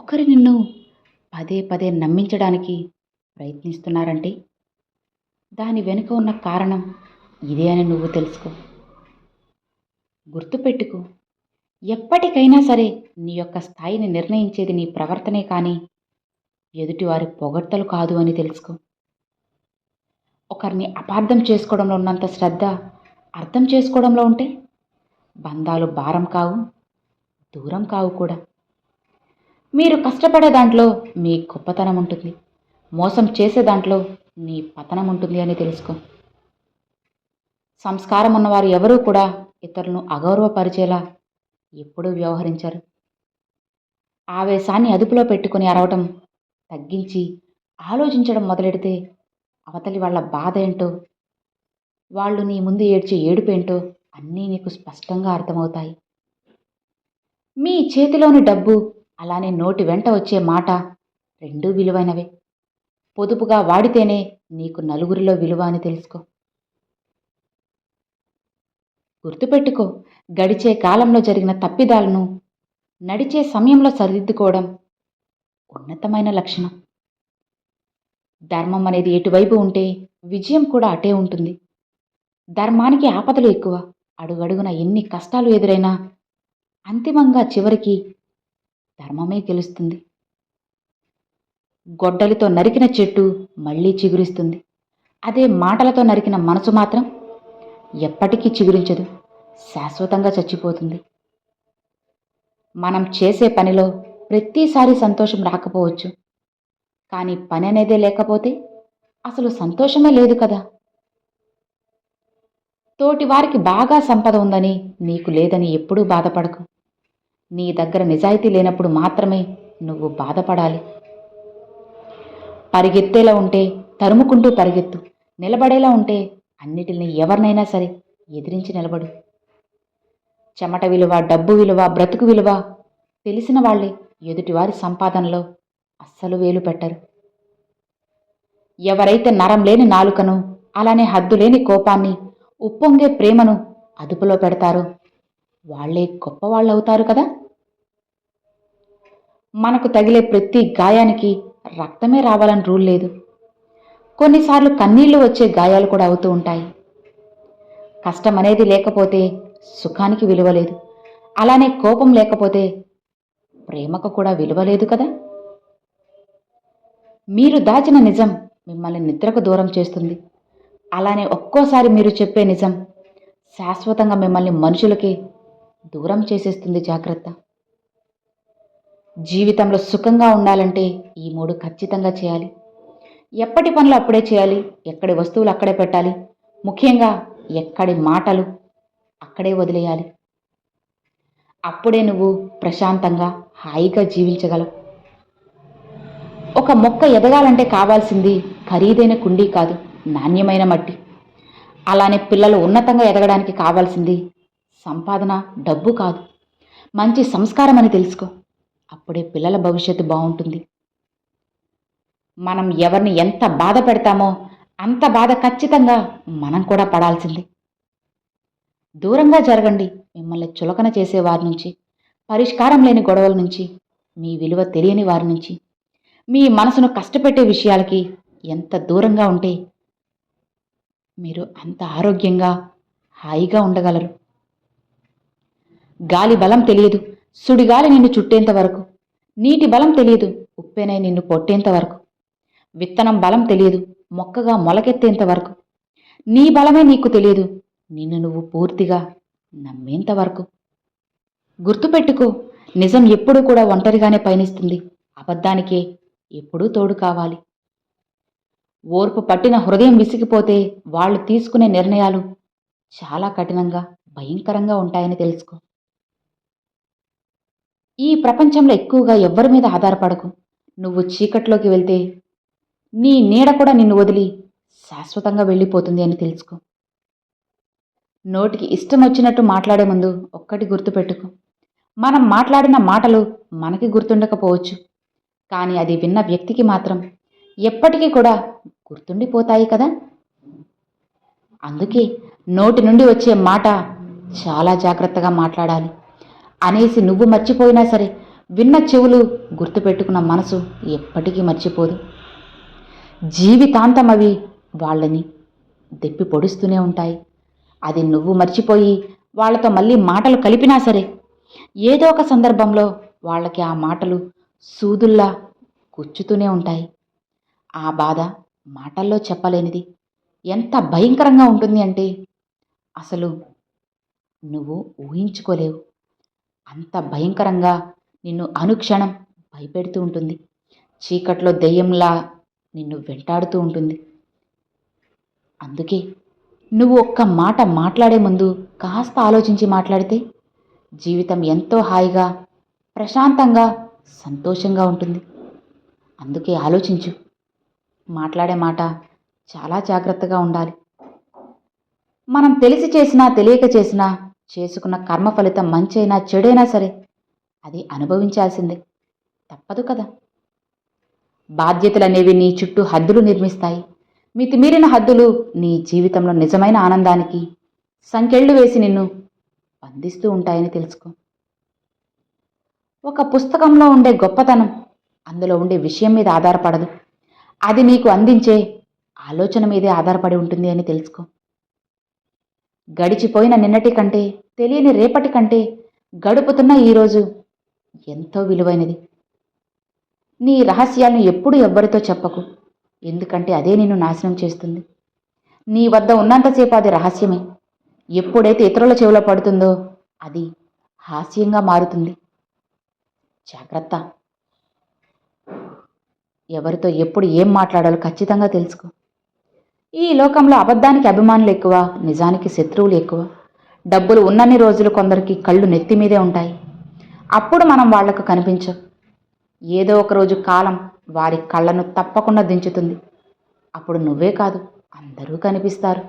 ఒకరు నిన్ను పదే పదే నమ్మించడానికి ప్రయత్నిస్తున్నారంటే దాని వెనుక ఉన్న కారణం ఇదే అని నువ్వు తెలుసుకో. గుర్తుపెట్టుకో, ఎప్పటికైనా సరే నీ యొక్క స్థాయిని నిర్ణయించేది నీ ప్రవర్తనే కానీ ఎదుటివారి పొగడ్తలు కాదు అని తెలుసుకో. ఒకరిని అపార్థం చేసుకోవడంలో ఉన్నంత శ్రద్ధ అర్థం చేసుకోవడంలో ఉంటే బంధాలు భారం కావు, దూరం కావు కూడా. మీరు కష్టపడే దాంట్లో మీ గొప్పతనం ఉంటుంది, మోసం చేసే దాంట్లో నీ పతనం ఉంటుంది అని తెలుసుకో. సంస్కారం ఉన్నవారు ఎవరూ కూడా ఇతరులను అగౌరవపరిచేలా ఎప్పుడూ వ్యవహరించరు. ఆవేశాన్ని అదుపులో పెట్టుకుని అరవటం తగ్గించి ఆలోచించడం మొదలెడితే అవతలి వాళ్ళ బాధ ఏంటో, వాళ్ళు నీ ముందు ఏడ్చే ఏడుపేంటో అన్నీ నీకు స్పష్టంగా అర్థమవుతాయి. మీ చేతిలోని డబ్బు అలానే నోటి వెంట వచ్చే మాట రెండూ విలువైనవే. పొదుపుగా వాడితేనే నీకు నలుగురిలో విలువ అని తెలుసుకో. గుర్తుపెట్టుకో, గడిచే కాలంలో జరిగిన తప్పిదాలను నడిచే సమయంలో సరిదిద్దుకోవడం ఉన్నతమైన లక్షణం. ధర్మం అనేది ఎటువైపు ఉంటే విజయం కూడా అటే ఉంటుంది. ధర్మానికి ఆపదలు ఎక్కువ. అడుగడుగున ఎన్ని కష్టాలు ఎదురైనా అంతిమంగా చివరికి ధర్మమే గెలుస్తుంది. గొడ్డలితో నరికిన చెట్టు మళ్ళీ చిగురిస్తుంది. అదే మాటలతో నరికిన మనసు మాత్రం ఎప్పటికీ చిగురించదు, శాశ్వతంగా చచ్చిపోతుంది. మనం చేసే పనిలో ప్రతిసారి సంతోషం రాకపోవచ్చు, కానీ పని అనేదే లేకపోతే అసలు సంతోషమే లేదు కదా. తోటి వారికి బాగా సంపద ఉందని నీకు లేదని ఎప్పుడూ బాధపడకు. నీ దగ్గర నిజాయితీ లేనప్పుడు మాత్రమే నువ్వు బాధపడాలి. పరిగెత్తేలా ఉంటే తరుముకుంటూ పరిగెత్తు. నిలబడేలా ఉంటే అన్నిటిని ఎవరినైనా సరే ఎదిరించి నిలబడు. చెమట విలువ, డబ్బు విలువ, బ్రతుకు విలువ తెలిసిన వాళ్ళే ఎదుటివారి సంపాదనలో అస్సలు వేలు పెట్టరు. ఎవరైతే నరం లేని నాలుకను, అలానే హద్దు లేని కోపాన్ని, ఉప్పొంగే ప్రేమను అదుపులో పెడతారో వాళ్లే గొప్పవాళ్ళవుతారు కదా. మనకు తగిలే ప్రతి గాయానికి రక్తమే రావాలని రూల్ లేదు. కొన్నిసార్లు కన్నీళ్లు వచ్చే గాయాలు కూడా అవుతూ ఉంటాయి. కష్టం అనేది లేకపోతే సుఖానికి విలువ లేదు. అలానే కోపం లేకపోతే ప్రేమకు కూడా విలువ లేదు కదా. మీరు దాచిన నిజం మిమ్మల్ని నిద్రకు దూరం చేస్తుంది. అలానే ఒక్కోసారి మీరు చెప్పే నిజం శాశ్వతంగా మిమ్మల్ని మనుషులకి దూరం చేసేస్తుంది. జాగ్రత్త. జీవితంలో సుఖంగా ఉండాలంటే ఈ మూడు ఖచ్చితంగా చేయాలి. ఎప్పటి పనులు అప్పుడే చేయాలి, ఎక్కడి వస్తువులు అక్కడే పెట్టాలి, ముఖ్యంగా ఎక్కడి మాటలు అక్కడే వదిలేయాలి. అప్పుడే నువ్వు ప్రశాంతంగా హాయిగా జీవించగలవు. ఒక మొక్క ఎదగాలంటే కావాల్సింది ఖరీదైన కుండీ కాదు, నాణ్యమైన మట్టి. అలానే పిల్లలు ఉన్నతంగా ఎదగడానికి కావాల్సింది సంపాదన, డబ్బు కాదు, మంచి సంస్కారం అని తెలుసుకో. అప్పుడే పిల్లల భవిష్యత్తు బాగుంటుంది. మనం ఎవరిని ఎంత బాధ పెడతామో అంత బాధ ఖచ్చితంగా మనం కూడా పడాల్సిందే. దూరంగా జరగండి మిమ్మల్ని చులకన చేసే వారి నుంచి, పరిష్కారం లేని గొడవల నుంచి, మీ విలువ తెలియని వారి నుంచి. మీ మనసును కష్టపెట్టే విషయాలకి ఎంత దూరంగా ఉంటే మీరు అంత ఆరోగ్యంగా హాయిగా ఉండగలరు. గాలి బలం తెలియదు సుడిగాలి నిన్ను చుట్టేంత వరకు. నీటి బలం తెలియదు ఉప్పెనై నిన్ను పొట్టేంత వరకు. విత్తనం బలం తెలియదు మొక్కగా మొలకెత్తేంత వరకు. నీ బలమే నీకు తెలియదు నిన్ను నువ్వు పూర్తిగా నమ్మేంత వరకు. గుర్తుపెట్టుకో, నిజం ఎప్పుడూ కూడా ఒంటరిగానే పయనిస్తుంది. అబద్ధానికే ఎప్పుడూ తోడు కావాలి. ఓర్పు పట్టిన హృదయం విసిగిపోతే వాళ్ళు తీసుకునే నిర్ణయాలు చాలా కఠినంగా, భయంకరంగా ఉంటాయని తెలుసుకో. ఈ ప్రపంచంలో ఎక్కువగా ఎవ్వరి మీద ఆధారపడకు. నువ్వు చీకట్లోకి వెళ్తే నీ నీడ కూడా నిన్ను వదిలి శాశ్వతంగా వెళ్ళిపోతుంది అని తెలుసుకో. నోటికి ఇష్టం వచ్చినట్టు మాట్లాడే ముందు ఒక్కటి గుర్తుపెట్టుకో, మనం మాట్లాడిన మాటలు మనకి గుర్తుండకపోవచ్చు, కానీ అది విన్న వ్యక్తికి మాత్రం ఎప్పటికీ కూడా గుర్తుండిపోతాయి కదా. అందుకే నోటి నుండి వచ్చే మాట చాలా జాగ్రత్తగా మాట్లాడాలి. అనేసి నువ్వు మర్చిపోయినా సరే విన్న చెవులు, గుర్తుపెట్టుకున్న మనసు ఎప్పటికీ మర్చిపోదు. జీవితాంతం అవి వాళ్ళని దెప్పి పొడుస్తూనే ఉంటాయి. అది నువ్వు మర్చిపోయి వాళ్ళతో మళ్ళీ మాటలు కలిపినా సరే, ఏదో ఒక సందర్భంలో వాళ్ళకి ఆ మాటలు సూదుల్లా గుచ్చుతూనే ఉంటాయి. ఆ బాధ మాటల్లో చెప్పలేనిది. ఎంత భయంకరంగా ఉంటుంది అంటే అసలు నువ్వు ఊహించుకోలేవు. అంత భయంకరంగా నిన్ను అనుక్షణం భయపెడుతూ ఉంటుంది. చీకట్లో దెయ్యంలా నిన్ను వెంటాడుతూ ఉంటుంది. అందుకే నువ్వు ఒక్క మాట మాట్లాడే ముందు కాస్త ఆలోచించి మాట్లాడితే జీవితం ఎంతో హాయిగా, ప్రశాంతంగా, సంతోషంగా ఉంటుంది. అందుకే ఆలోచించు. మాట్లాడే మాట చాలా జాగ్రత్తగా ఉండాలి. మనం తెలిసి చేసినా తెలియక చేసినా చేసుకున్న కర్మ ఫలితం మంచైనా చెడైనా సరే అది అనుభవించాల్సిందే. తప్పదు కదా. బాధ్యతలనేవి నీ చుట్టూ హద్దులు నిర్మిస్తాయి. మితిమీరిన హద్దులు నీ జీవితంలో నిజమైన ఆనందానికి సంకెళ్ళు వేసి నిన్ను బంధిస్తూ ఉంటాయని తెలుసుకో. ఒక పుస్తకంలో ఉండే గొప్పతనం అందులో ఉండే విషయం మీద ఆధారపడదు. అది నీకు అందించే ఆలోచన మీదే ఆధారపడి ఉంటుంది అని తెలుసుకో. గడిచిపోయిన నిన్నటి కంటే, తెలియని రేపటి కంటే గడుపుతున్న ఈరోజు ఎంతో విలువైనది. నీ రహస్యాలను ఎప్పుడూ ఎవ్వరితో చెప్పకు. ఎందుకంటే అదే నిన్ను నాశనం చేస్తుంది. నీ వద్ద ఉన్నంతసేపు అది రహస్యమే. ఎప్పుడైతే ఇతరుల చెవిలో పడుతుందో అది హాస్యంగా మారుతుంది. జాగ్రత్త. ఎవరితో ఎప్పుడు ఏం మాట్లాడాలో ఖచ్చితంగా తెలుసుకో. ఈ లోకంలో అబద్ధానికి అభిమానులు ఎక్కువ, నిజానికి శత్రువులు ఎక్కువ. డబ్బులు ఉన్నన్ని రోజులు కొందరికి కళ్ళు నెత్తి మీదే ఉంటాయి. అప్పుడు మనం వాళ్లకు కనిపించం. ఏదో ఒక రోజు కాలం వారి కళ్ళను తప్పకుండా దించుతుంది. అప్పుడు నువ్వే కాదు, అందరూ కనిపిస్తారు.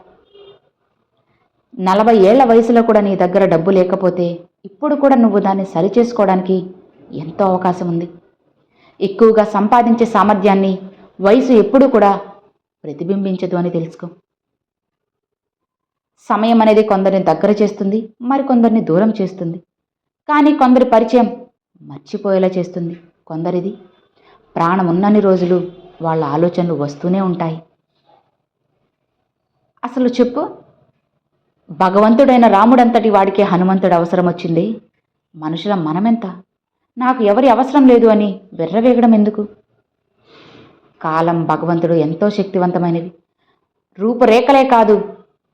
40 ఏళ్ల వయసులో కూడా నీ దగ్గర డబ్బు లేకపోతే ఇప్పుడు కూడా నువ్వు దాన్ని సరిచేసుకోవడానికి ఎంతో అవకాశం ఉంది. ఎక్కువగా సంపాదించే సామర్థ్యాన్ని వయసు ఎప్పుడూ కూడా ప్రతిబింబించదు అని తెలుసుకో. సమయం అనేది కొందరిని దగ్గర చేస్తుంది, మరికొందరిని దూరం చేస్తుంది. కానీ కొందరి పరిచయం మర్చిపోయేలా చేస్తుంది. కొందరిది ప్రాణం ఉన్నన్ని రోజులు వాళ్ళ ఆలోచనలు వస్తూనే ఉంటాయి. అసలు చెప్పు, భగవంతుడైన రాముడంతటి వాడికే హనుమంతుడు అవసరం వచ్చింది. మనుషుల మనమెంత? నాకు ఎవరి అవసరం లేదు అని వెర్రవేగడం ఎందుకు? కాలం, భగవంతుడు ఎంతో శక్తివంతమైనవి. రూపురేఖలే కాదు,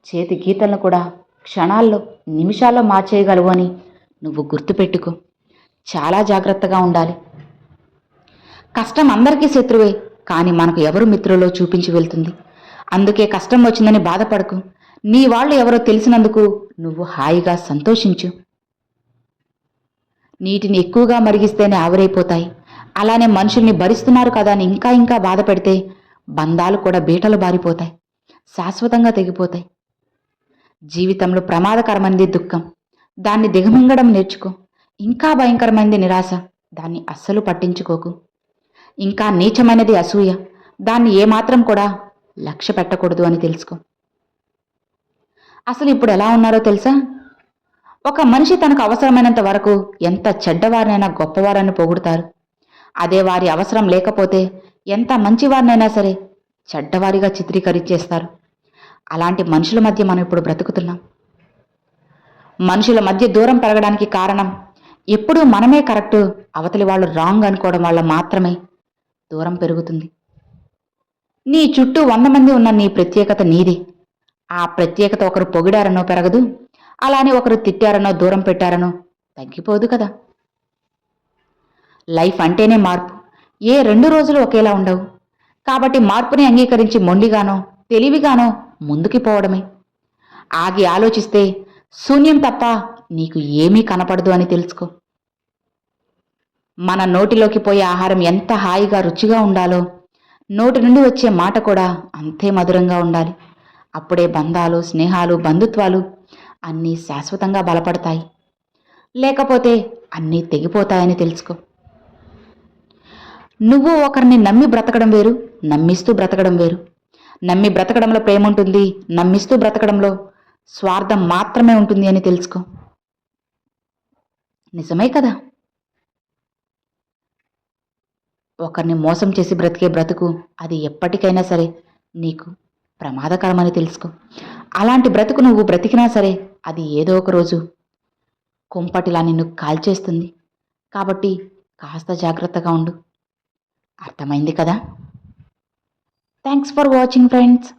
చేతి గీతలను కూడా క్షణాల్లో, నిమిషాల్లో మార్చేయగలవు అని నువ్వు గుర్తుపెట్టుకో. చాలా జాగ్రత్తగా ఉండాలి. కష్టం అందరికీ శత్రువే, కానీ మనకు ఎవరు మిత్రులో చూపించి వెళ్తుంది. అందుకే కష్టం వచ్చిందని బాధపడకు. నీ వాళ్ళు ఎవరో తెలిసినందుకు నువ్వు హాయిగా సంతోషించు. నీటిని ఎక్కువగా మరిగిస్తేనే ఆవిరైపోతాయి. అలానే మనుషుల్ని భరిస్తున్నారు కదా అని ఇంకా ఇంకా బాధ పెడితే బంధాలు కూడా బీటలు బారిపోతాయి, శాశ్వతంగా తెగిపోతాయి. జీవితంలో ప్రమాదకరమైనది దుఃఖం, దాన్ని దిగమింగడం నేర్చుకో. ఇంకా భయంకరమైనది నిరాశ, దాన్ని అస్సలు పట్టించుకోకు. ఇంకా నీచమైనది అసూయ, దాన్ని ఏమాత్రం కూడా లక్ష్య పెట్టకూడదు అని తెలుసుకో. అసలు ఇప్పుడు ఎలా ఉన్నారో తెలుసా? ఒక మనిషి తనకు అవసరమైనంత వరకు ఎంత చెడ్డవారినైనా గొప్పవారని పొగుడుతారు. అదే వారి అవసరం లేకపోతే ఎంత మంచివారినైనా సరే చెడ్డవారిగా చిత్రీకరించేస్తారు. అలాంటి మనుషుల మధ్య మనం ఇప్పుడు బ్రతుకుతున్నాం. మనుషుల మధ్య దూరం పెరగడానికి కారణం ఎప్పుడూ మనమే కరెక్టు, అవతలి వాళ్ళు రాంగ్ అనుకోవడం వల్ల మాత్రమే దూరం పెరుగుతుంది. నీ చుట్టూ 100 మంది ఉన్న నీ ప్రత్యేకత నీదే. ఆ ప్రత్యేకత ఒకరు పొగిడారనో పెరగదు, అలానే ఒకరు తిట్టారనో దూరం పెట్టారనో తగ్గిపోదు కదా. లైఫ్ అంటేనే మార్పు. ఏ 2 రోజులు ఒకేలా ఉండవు. కాబట్టి మార్పుని అంగీకరించి మొండిగానో తెలివిగానో ముందుకి పోవడమే. ఆగి ఆలోచిస్తే శూన్యం తప్ప నీకు ఏమీ కనపడదు అని తెలుసుకో. మన నోటిలోకి పోయే ఆహారం ఎంత హాయిగా రుచిగా ఉండాలో నోటి నుండి వచ్చే మాట కూడా అంతే మధురంగా ఉండాలి. అప్పుడే బంధాలు, స్నేహాలు, బంధుత్వాలు అన్నీ శాశ్వతంగా బలపడతాయి. లేకపోతే అన్నీ తెగిపోతాయని తెలుసుకో. నువ్వు ఒకరిని నమ్మి బ్రతకడం వేరు, నమ్మిస్తూ బ్రతకడం వేరు. నమ్మి బ్రతకడంలో ప్రేమ ఉంటుంది, నమ్మిస్తూ బ్రతకడంలో స్వార్థం మాత్రమే ఉంటుంది అని తెలుసుకో. నిజమే కదా. ఒకరిని మోసం చేసి బ్రతికే బ్రతుకు అది ఎప్పటికైనా సరే నీకు ప్రమాదకరమని తెలుసుకో. అలాంటి బ్రతుకు నువ్వు బ్రతికినా సరే అది ఏదో ఒక రోజు కుంపటిలా నిన్ను కాల్చేస్తుంది. కాబట్టి కాస్త జాగ్రత్తగా ఉండు. అర్థమైంది కదా? Thanks for watching friends.